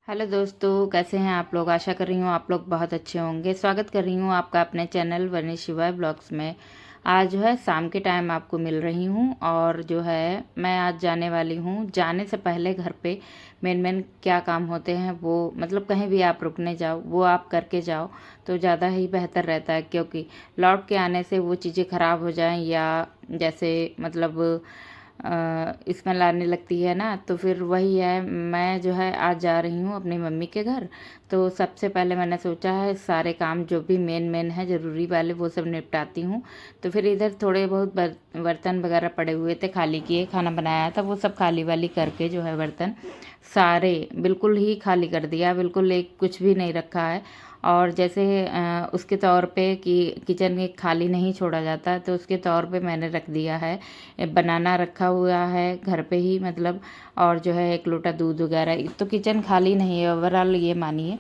Hello दोस्तों, कैसे हैं आप लोग। आशा कर रही हूँ आप लोग बहुत अच्छे होंगे। स्वागत कर रही हूँ आपका अपने चैनल वनी शिवाय ब्लॉग्स में। आज जो है शाम के टाइम आपको मिल रही हूँ और जो है मैं आज जाने वाली हूँ। जाने से पहले घर पे मेन क्या काम होते हैं वो मतलब कहीं भी आप रुकने जाओ वो आप करके जाओ तो ज़्यादा ही बेहतर रहता है, क्योंकि लौट के आने से वो चीज़ें ख़राब हो जाएं या जैसे मतलब स्मेल आने लगती है ना। तो फिर वही है, मैं जो है आज जा रही हूँ अपनी मम्मी के घर। तो सबसे पहले मैंने सोचा है सारे काम जो भी मेन है ज़रूरी वाले वो सब निपटाती हूँ। तो फिर इधर थोड़े बहुत बर्तन वगैरह पड़े हुए थे, खाली किए, खाना बनाया था वो सब खाली वाली करके जो है बर्तन सारे बिल्कुल ही खाली कर दिया, बिल्कुल एक कुछ भी नहीं रखा है। और जैसे उसके तौर पे कि किचन एक खाली नहीं छोड़ा जाता, तो उसके तौर पे मैंने रख दिया है, बनाना रखा हुआ है घर पे ही मतलब। और जो है एक लोटा दूध वगैरह, तो किचन खाली नहीं है ओवरऑल, ये मानिए।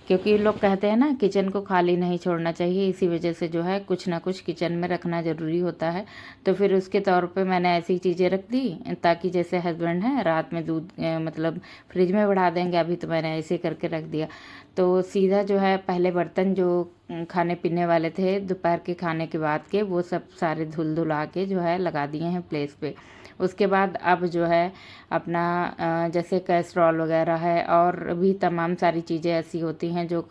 क्योंकि लोग कहते हैं ना किचन को खाली नहीं छोड़ना चाहिए, इसी वजह से जो है कुछ ना कुछ किचन में रखना ज़रूरी होता है। तो फिर उसके तौर पे मैंने ऐसी चीज़ें रख दी ताकि जैसे हस्बैंड है रात में दूध मतलब फ्रिज में बढ़ा देंगे, अभी तो मैंने ऐसे करके रख दिया। तो सीधा जो है पहले बर्तन जो खाने पीने वाले थे दोपहर के खाने के बाद के, वो सब सारे धुल धुला के जो है लगा दिए हैं प्लेस पे। उसके बाद अब जो है अपना जैसे कैसरॉल वगैरह है और भी तमाम सारी चीज़ें ऐसी होती हैं जो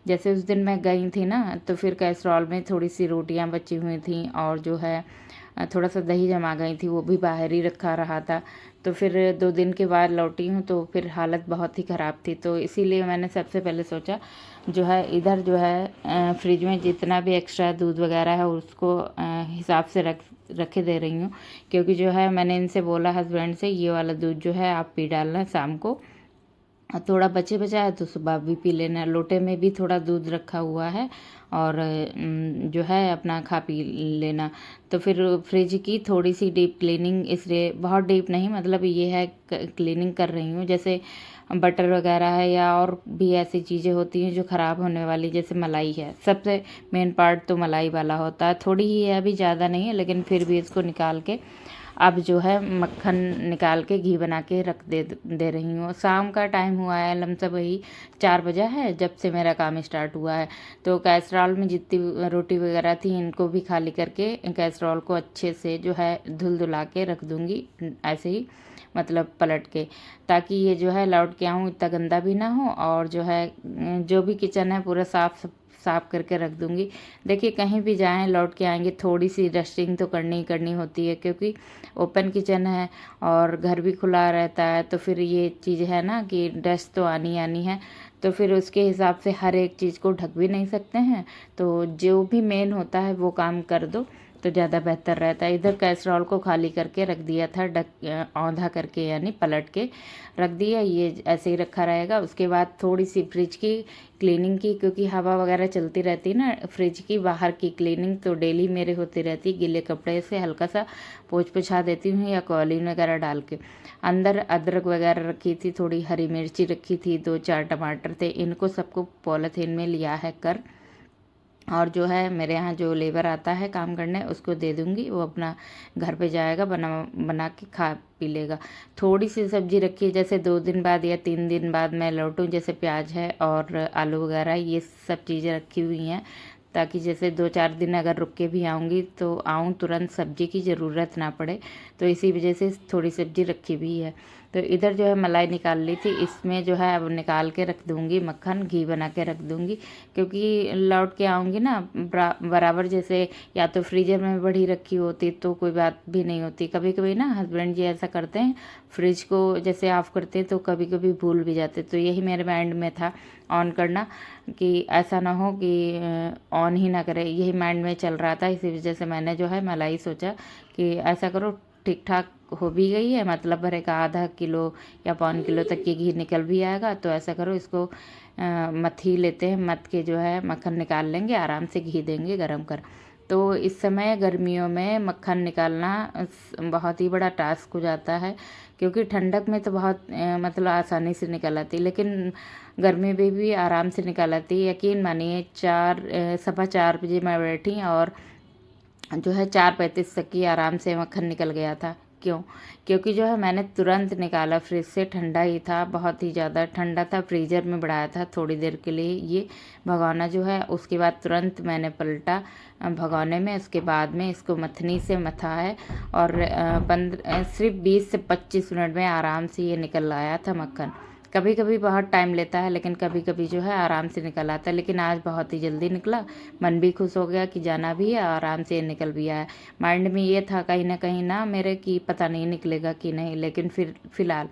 जैसे उस दिन मैं गई थी ना, तो फिर कैसरॉल में थोड़ी सी रोटियां बची हुई थी और जो है थोड़ा सा दही जमा गई थी, वो भी बाहर ही रखा रहा था। तो फिर 2 दिन के बाद लौटी हूँ तो फिर हालत बहुत ही ख़राब थी, तो इसीलिए मैंने सबसे पहले सोचा जो है इधर जो है फ्रिज में जितना भी एक्स्ट्रा दूध वगैरह है उसको हिसाब से रखे दे रही हूँ। क्योंकि जो है मैंने इनसे बोला हस्बैंड से, ये वाला दूध जो है आप पी डालना शाम को, और थोड़ा बचे बचा है तो सुबह भी पी लेना। लोटे में भी थोड़ा दूध रखा हुआ है और जो है अपना खा पी लेना। तो फिर फ्रिज की थोड़ी सी डीप क्लीनिंग, इसलिए बहुत डीप नहीं मतलब ये है क्लीनिंग कर रही हूँ। जैसे बटर वगैरह है या और भी ऐसी चीज़ें होती हैं जो ख़राब होने वाली, जैसे मलाई है, सबसे मेन पार्ट तो मलाई वाला होता है। थोड़ी ही है, अभी ज़्यादा नहीं है, लेकिन फिर भी इसको निकाल के अब जो है मक्खन निकाल के घी बना के रख दे रही हूँ। शाम का टाइम हुआ है, लमसम वही 4 बजा है जब से मेरा काम स्टार्ट हुआ है। तो कैसरॉल में जितनी रोटी वगैरह थी इनको भी खाली करके कैसरॉल को अच्छे से जो है धुल धुला के रख दूँगी ऐसे ही मतलब पलट के, ताकि ये जो है लौट के आऊँ इतना गंदा भी ना हो। और जो है जो भी किचन है पूरा साफ करके रख दूँगी। देखिए कहीं भी जाएं लौट के आएंगे थोड़ी सी डस्टिंग तो करनी ही करनी होती है, क्योंकि ओपन किचन है और घर भी खुला रहता है। तो फिर ये चीज़ है ना कि डस्ट तो आनी आनी है, तो फिर उसके हिसाब से हर एक चीज़ को ढक भी नहीं सकते हैं। तो जो भी मेन होता है वो काम कर दो तो ज़्यादा बेहतर रहता है। इधर कैसरॉल को खाली करके रख दिया था, औंधा करके यानी पलट के रख दिया, ये ऐसे ही रखा रहेगा। उसके बाद थोड़ी सी फ्रिज की क्लीनिंग की, क्योंकि हवा वगैरह चलती रहती है ना, फ्रिज की बाहर की क्लीनिंग तो डेली मेरे होती रहती है। गीले कपड़े से हल्का सा पोंछा देती हूँ या कॉलिन वगैरह डाल के। अंदर अदरक वगैरह रखी थी, थोड़ी हरी मिर्ची रखी थी, 2-4 टमाटर थे, इनको सबको पॉलीथीन में लिया है कर। और जो है मेरे यहाँ जो लेबर आता है काम करने उसको दे दूँगी, वो अपना घर पे जाएगा बना बना के खा पी लेगा। थोड़ी सी सब्जी रखी है, जैसे 2 दिन बाद या 3 दिन बाद मैं लौटूँ, जैसे प्याज है और आलू वगैरह ये सब चीज़ें रखी हुई हैं, ताकि जैसे 2-4 दिन अगर रुक के भी आऊँगी तो आऊँ तुरंत सब्जी की ज़रूरत ना पड़े। तो इसी वजह से थोड़ी सब्जी रखी भी है। तो इधर जो है मलाई निकाल ली थी, इसमें जो है अब निकाल के रख दूँगी मक्खन, घी बना के रख दूँगी। क्योंकि लौट के आऊँगी ना बराबर, जैसे या तो फ्रीजर में बढ़ी रखी होती तो कोई बात भी नहीं होती। कभी कभी ना हस्बैंड जी ऐसा करते हैं, फ्रिज को जैसे ऑफ़ करते हैं तो कभी कभी भूल भी जाते, तो यही मेरे माइंड में था ऑन करना, कि ऐसा ना हो कि ऑन ही ना करे, यही माइंड में चल रहा था। इसी वजह से मैंने जो है मलाई सोचा कि ऐसा करो ठीक ठाक हो भी गई है, मतलब भरे का आधा किलो या पौन किलो तक ये घी निकल भी आएगा। तो ऐसा करो, इसको मथ ही लेते हैं, मथ के जो है मक्खन निकाल लेंगे, आराम से घी देंगे गरम कर। तो इस समय गर्मियों में मक्खन निकालना बहुत ही बड़ा टास्क हो जाता है, क्योंकि ठंडक में तो बहुत मतलब आसानी से निकल आती है, लेकिन गर्मी में भी आराम से निकल आती है। यकीन मानिए 4 सवा 4 बजे मैं बैठी और जो है 4:35 तक ही आराम से मक्खन निकल गया था। क्यों? क्योंकि जो है मैंने तुरंत निकाला फ्रिज से, ठंडा ही था, बहुत ही ज़्यादा ठंडा था, फ्रीज़र में बढ़ाया था थोड़ी देर के लिए ये भगोना जो है। उसके बाद तुरंत मैंने पलटा भगोने में, उसके बाद में इसको मथनी से मथा है और सिर्फ 20 से 25 मिनट में आराम से ये निकल आया था मक्खन। कभी कभी बहुत टाइम लेता है, लेकिन कभी कभी जो है आराम से निकल आता है, लेकिन आज बहुत ही जल्दी निकला। मन भी खुश हो गया कि जाना भी है, आराम से निकल भी आया। माइंड में ये था कहीं ना मेरे कि पता नहीं निकलेगा कि नहीं, लेकिन फिर फिलहाल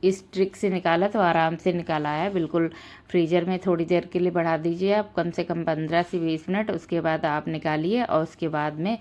इस ट्रिक से निकाला तो आराम से निकाला है बिल्कुल। फ्रीज़र में थोड़ी देर के लिए बढ़ा दीजिए आप, कम से कम 15 से 20 मिनट, उसके बाद आप निकालिए। और उसके बाद में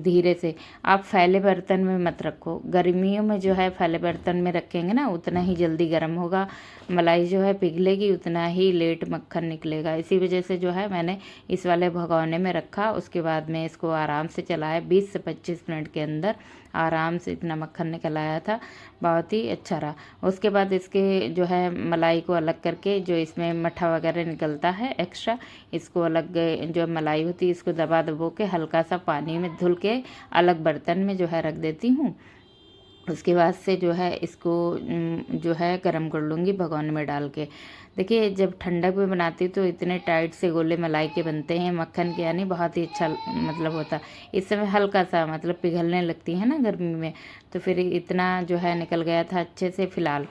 धीरे से आप फैले बर्तन में मत रखो। गर्मियों में जो है फैले बर्तन में रखेंगे ना, उतना ही जल्दी गर्म होगा, मलाई जो है पिघलेगी, उतना ही लेट मक्खन निकलेगा। इसी वजह से जो है मैंने इस वाले भगोने में रखा, उसके बाद में इसको आराम से चलाया। 20 से 25 मिनट के अंदर आराम से इतना मक्खन निकल आया था, बहुत ही अच्छा रहा। उसके बाद इसके जो है मलाई को अलग करके, जो इसमें मट्ठा वगैरह निकलता है एक्स्ट्रा, इसको अलग, जो मलाई होती है इसको दबा दबो के हल्का सा पानी में धुल के अलग बर्तन में जो है रख देती हूँ। उसके बाद से जो है इसको जो है गरम कर लूँगी भगोने में डाल के। देखिए जब ठंडक में बनाती हूँ तो इतने टाइट से गोले मलाई के बनते हैं मक्खन के, यानी बहुत ही अच्छा मतलब होता है। इस समय हल्का सा मतलब पिघलने लगती है ना गर्मी में, तो फिर इतना जो है निकल गया था अच्छे से। फ़िलहाल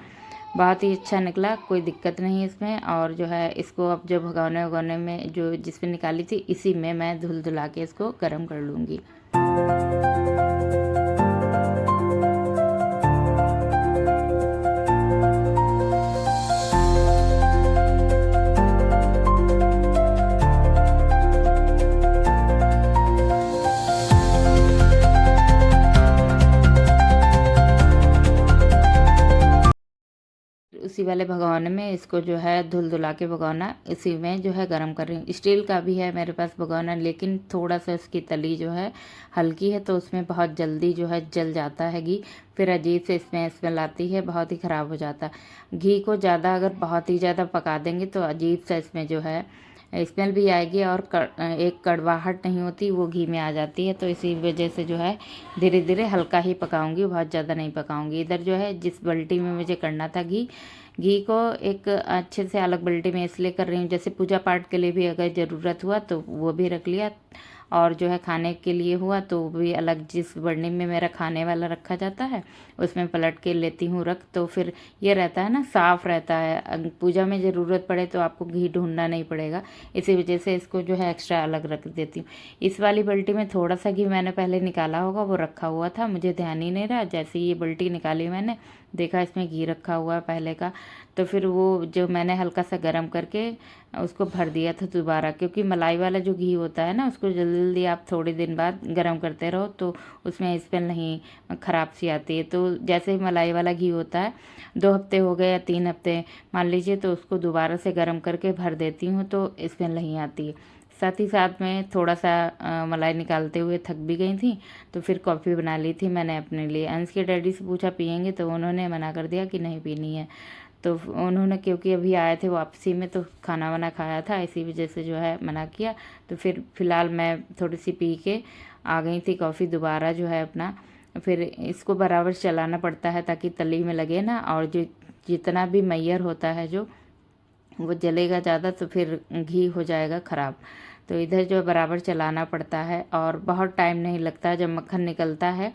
बहुत ही अच्छा निकला, कोई दिक्कत नहीं इसमें। और जो है इसको अब जो भगोने वगोने में जो जिसमें निकाली थी, इसी में मैं धुल धुला के इसको गर्म कर लूँगी। उसी वाले भगोने में इसको जो है धुल धुला के भगोना, इसी में जो है गरम कर रही हूँ। स्टील का भी है मेरे पास भगोना, लेकिन थोड़ा सा उसकी तली जो है हल्की है, तो उसमें बहुत जल्दी जो है जल जाता है घी, फिर अजीब से इसमें स्मेल आती है, बहुत ही ख़राब हो जाता है। घी को ज़्यादा अगर बहुत ही ज़्यादा पका देंगे तो अजीब सा इसमें जो है स्मेल भी आएगी, और एक कड़वाहट नहीं होती, वो घी में आ जाती है। तो इसी वजह से जो है धीरे धीरे हल्का ही पकाऊंगी, बहुत ज़्यादा नहीं पकाऊंगी। इधर जो है जिस बाल्टी में मुझे करना था घी को एक अच्छे से अलग बाल्टी में इसलिए कर रही हूँ, जैसे पूजा पाठ के लिए भी अगर ज़रूरत हुआ तो वो भी रख लिया, और जो है खाने के लिए हुआ तो भी अलग, जिस बर्नी में मेरा खाने वाला रखा जाता है उसमें पलट के लेती हूँ रख। तो फिर ये रहता है ना, साफ़ रहता है, पूजा में ज़रूरत पड़े तो आपको घी ढूंढना नहीं पड़ेगा। इसी वजह से इसको जो है एक्स्ट्रा अलग रख देती हूँ। इस वाली बाल्टी में थोड़ा सा घी मैंने पहले निकाला होगा, वो रखा हुआ था, मुझे ध्यान ही नहीं रहा। जैसे ये बाल्टी निकाली मैंने, देखा इसमें घी रखा हुआ है पहले का, तो फिर वो जो मैंने हल्का सा गर्म करके उसको भर दिया था दोबारा, क्योंकि मलाई वाला जो घी होता है ना, उसको जल्दी आप थोड़े दिन बाद गर्म करते रहो तो उसमें स्मेल नहीं ख़राब सी आती है। तो जैसे ही मलाई वाला घी होता है, 2 हफ्ते हो गए या 3 हफ्ते मान लीजिए, तो उसको दोबारा से गर्म करके भर देती हूँ, तो स्मेल नहीं आती है। साथ ही साथ में थोड़ा सा मलाई निकालते हुए थक भी गई थी, तो फिर कॉफ़ी बना ली थी मैंने अपने लिए। अंश के डैडी से पूछा पियेंगे, तो उन्होंने मना कर दिया कि नहीं पीनी है। तो उन्होंने, क्योंकि अभी आए थे वापसी में तो खाना वाना खाया था, इसी वजह से जो है मना किया। तो फिर फ़िलहाल मैं थोड़ी सी पी के आ गई थी कॉफ़ी दोबारा जो है अपना। फिर इसको बराबर चलाना पड़ता है ताकि तली में लगे ना, और जो जितना भी मैयर होता है जो, वो जलेगा ज़्यादा तो फिर घी हो जाएगा ख़राब। तो इधर जो बराबर चलाना पड़ता है, और बहुत टाइम नहीं लगता जब मक्खन निकलता है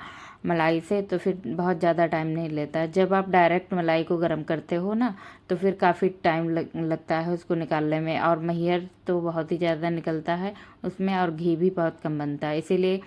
मलाई से, तो फिर बहुत ज़्यादा टाइम नहीं लेता। जब आप डायरेक्ट मलाई को गर्म करते हो ना, तो फिर काफ़ी टाइम लगता है उसको निकालने में, और मैयर तो बहुत ही ज़्यादा निकलता है उसमें, और घी भी बहुत कम बनता है। इसीलिए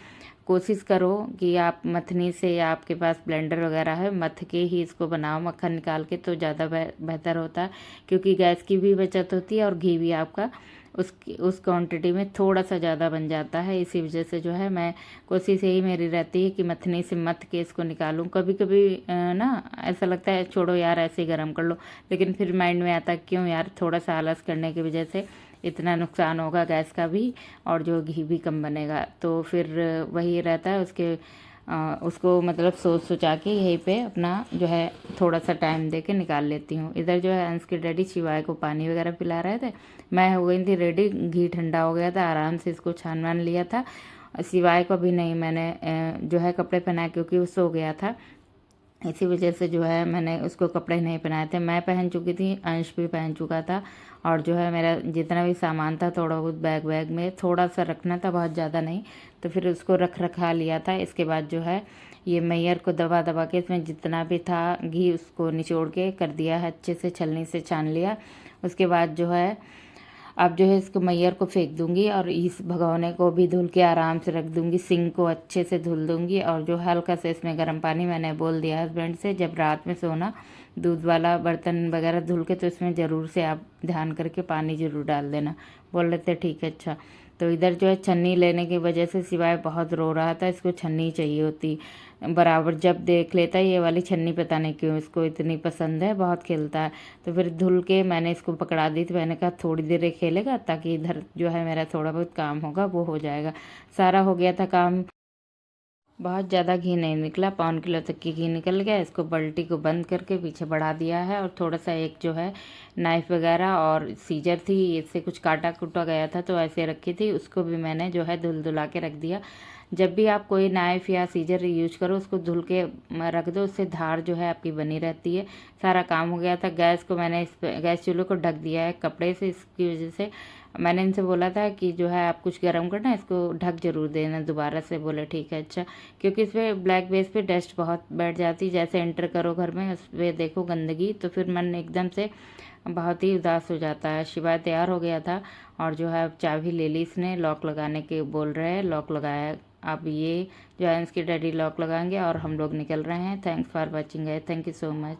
कोशिश करो कि आप मथनी से, या आपके पास ब्लेंडर वगैरह है, मथ के ही इसको बनाओ मक्खन निकाल के, तो ज़्यादा बेहतर होता है, क्योंकि गैस की भी बचत होती है और घी भी आपका उस क्वांटिटी में थोड़ा सा ज़्यादा बन जाता है। इसी वजह से जो है मैं कोशिश यही मेरी रहती है कि मथनी से मथ के इसको निकालूं। कभी कभी ना ऐसा लगता है छोड़ो यार ऐसे ही गर्म कर लो, लेकिन फिर माइंड में आता क्यों यार, थोड़ा सा आलस करने की वजह से इतना नुकसान होगा गैस का भी और जो घी भी कम बनेगा। तो फिर वही रहता है उसको मतलब सोच सोचा के यहीं पे अपना जो है थोड़ा सा टाइम दे के निकाल लेती हूँ। इधर जो है अंश के डैडी शिवाय को पानी वगैरह पिला रहे थे, मैं हो गई थी रेडी। घी ठंडा हो गया था, आराम से इसको छान वान लिया था। शिवाय को भी नहीं मैंने जो है कपड़े पहनाए क्योंकि वो सो गया था। इसी वजह से जो है मैंने उसको कपड़े नहीं पहनाए थे। मैं पहन चुकी थी, अंश भी पहन चुका था, और जो है मेरा जितना भी सामान था थोड़ा बहुत बैग में थोड़ा सा रखना था, बहुत ज़्यादा नहीं। तो फिर उसको रखा लिया था। इसके बाद जो है ये मैयर को दबा दबा के इसमें जितना भी था घी उसको निचोड़ के कर दिया है, अच्छे से छलनी से छान लिया। उसके बाद जो है अब जो है इसको मैयर को फेंक दूंगी और इस भगोने को भी धुल के आराम से रख दूंगी। सिंक को अच्छे से धुल दूंगी और जो हल्का से इसमें गर्म पानी, मैंने बोल दिया हस्बैंड से जब रात में सोना दूध वाला बर्तन वगैरह धुल के तो इसमें ज़रूर से आप ध्यान करके पानी ज़रूर डाल देना। बोल रहे थे ठीक है अच्छा। तो इधर जो है छन्नी लेने की वजह से सिवाय बहुत रो रहा था, इसको छन्नी चाहिए होती बराबर। जब देख लेता है ये वाली छन्नी, पता नहीं क्यों इसको इतनी पसंद है, बहुत खेलता है। तो फिर धुल के मैंने इसको पकड़ा दी थी, मैंने कहा थोड़ी देर ये खेलेगा ताकि इधर जो है मेरा थोड़ा बहुत काम होगा वो हो जाएगा। सारा हो गया था काम, बहुत ज़्यादा घी नहीं निकला, 1.25 किलो तक की घी निकल गया। इसको बाल्टी को बंद करके पीछे बढ़ा दिया है और थोड़ा सा एक जो है नाइफ़ वगैरह और सीजर थी, इससे कुछ काटा कुटा गया था तो ऐसे रखी थी, उसको भी मैंने जो है धुला के रख दिया। जब भी आप कोई नाइफ़ या सीजर यूज करो उसको धुल के रख दो, उससे धार जो है आपकी बनी रहती है। सारा काम हो गया था। गैस को मैंने गैस चूल्हे को ढक दिया है कपड़े से, इसकी वजह से मैंने इनसे बोला था कि जो है आप कुछ गर्म करना इसको ढक जरूर देना दोबारा से। बोले ठीक है अच्छा, क्योंकि इस पर ब्लैक बेस पे डस्ट बहुत बैठ जाती है। जैसे एंटर करो घर में उस पर देखो गंदगी, तो फिर मन एकदम से बहुत ही उदास हो जाता है। शिवाय तैयार हो गया था और जो है चाबी ले ली इसने, लॉक लगाने के बोल रहे हैं, लॉक लगाया। अब ये जो है इसके डैडी लॉक लगाएंगे और हम लोग निकल रहे हैं। थैंक्स फॉर वॉचिंग है, थैंक यू सो मच।